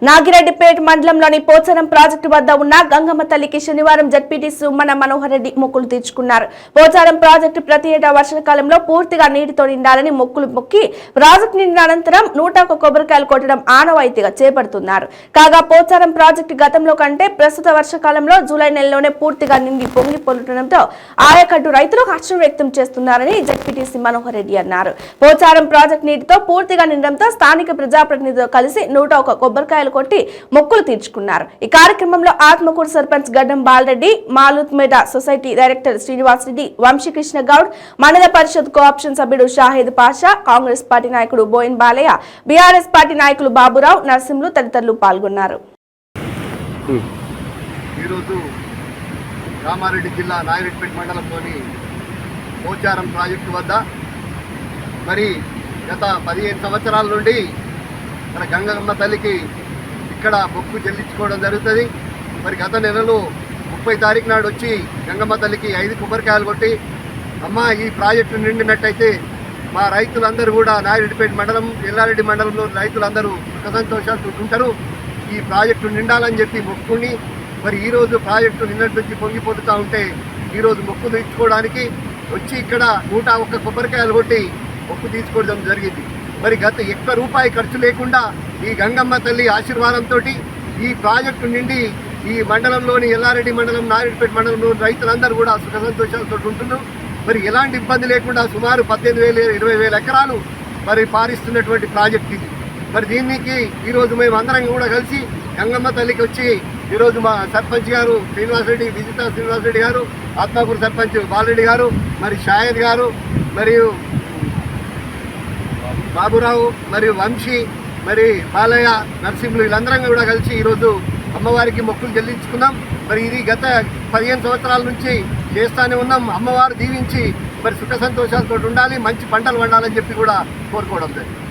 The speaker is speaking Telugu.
నాగిరెడ్డిపేట మండలంలోని పోచారం ప్రాజెక్టు వద్ద ఉన్న గంగమ్మ తల్లికి శనివారం జడ్పీటీ సుమన మనోహర్ రెడ్డి మొక్కులు తీర్చుకున్నారు. పోచారం ప్రాజెక్టు ప్రతి ఏటా వర్షాకాలంలో పూర్తిగా నీటితో నిండాలని మొక్కులు మొక్కి ప్రాజెక్టు నిండిన అనంతరం 101 కొబ్బరికాయలు కొట్టడం ఆనవాయితీగా చేపడుతున్నారు. కాగా పోచారం ప్రాజెక్టు గతంలో కంటే ప్రస్తుత వర్షాకాలంలో జూలై నెలలోనే పూర్తిగా నిండి పొంగి పొరలడంతో ఆయకట్టు రైతులు హర్షం వ్యక్తం చేస్తున్నారని జడ్పీటీసీ మనోహర్ రెడ్డి అన్నారు. పోచారం ప్రాజెక్టు నీటితో పూర్తిగా నిండడంతో స్థానిక ప్రజాప్రతినిధులతో కలిసి 101 కొబ్బరికాయలు కొట్టి మొక్కులు తీర్చుకున్నారు. ఈ కార్యక్రమంలో ఆత్మకూరు సర్పంచ్ గడ్డం బాలరెడ్డి, మాలుత్మేట సొసైటీ డైరెక్టర్ శ్రీనివాస్ రెడ్డి, వంశీకృష్ణ గౌడ్, మండల పరిషత్ కోఆప్షన్ సభ్యుడు షాహిద్ పాషా, కాంగ్రెస్ పార్టీ నాయకుడు బోయిన్ బాలయ్య, బీఆర్ఎస్ పార్టీ నాయకులు బాబురావు, నరసింహులు తదితరులు పాల్గొన్నారు. ఈరోజు కామారెడ్డి జిల్లా నాగిరెడ్డిపేట మండలంలోని పోచారం ప్రాజెక్టు వద్ద మరి గత 15 సంవత్సరాల నుండి మన గంగమ్మ తల్లికి ఇక్కడ మొక్కు చెల్లించుకోవడం జరుగుతుంది. మరి గత నెలలో 30 తారీఖు నాడు వచ్చి గంగమ్మ తల్లికి 5 కొబ్బరికాయలు కొట్టి అమ్మ ఈ ప్రాజెక్టు నిండినట్టయితే మా రైతులందరూ కూడా నాగిరెడ్డిపేట మండలం, ఎల్లారెడ్డి మండలంలో రైతులందరూ సుఖ సంతోషాలు ఉంటారు, ఈ ప్రాజెక్టు నిండాలని చెప్పి మొక్కుని మరి ఈరోజు ప్రాజెక్టు నిన్నటి నుంచి పొంగిపోతూ ఉంటే ఈరోజు మొక్కు తీర్చుకోవడానికి వచ్చి ఇక్కడ 101 కొబ్బరికాయలు కొట్టి మొక్కు తీసుకోవడం జరిగింది. మరి గత ఒక్క రూపాయి ఖర్చు లేకుండా ఈ గంగమ్మ తల్లి ఆశీర్వాదంతో ఈ ప్రాజెక్టు నుండి ఈ మండలంలోని ఎల్లారెడ్డి మండలం, నాగిరెడ్డిపేట మండలంలోని రైతులందరూ కూడా సుఖ సంతోషాలతో ఉంటున్నారు. మరి ఎలాంటి ఇబ్బంది లేకుండా సుమారు 18,000-20,000 ఎకరాలు మరి పారిస్తున్నటువంటి ప్రాజెక్ట్ ఇది. మరి దీనికి ఈరోజు మేము అందరం కూడా కలిసి గంగమ్మ తల్లికి వచ్చి ఈరోజు మా సర్పంచ్ గారు శ్రీనివాసరెడ్డి, విజితా శ్రీనివాసరెడ్డి గారు, ఆత్మకూరు సర్పంచ్ బాలరెడ్డి గారు, మరి షాయద్ గారు, మరియు బాబురావు, మరియు వంశీ, మరి బాలయ్య, నరసింహులు వీళ్ళందరం కూడా కలిసి ఈరోజు అమ్మవారికి మొక్కులు చెల్లించుకున్నాం. మరి ఇది గత 15 సంవత్సరాల నుంచి చేస్తూనే ఉన్నాం. అమ్మవారు దీవించి మరి సుఖ సంతోషాలతో ఉండాలి, మంచి పంటలు పండాలని చెప్పి కూడా కోరుకోవడం జరిగింది.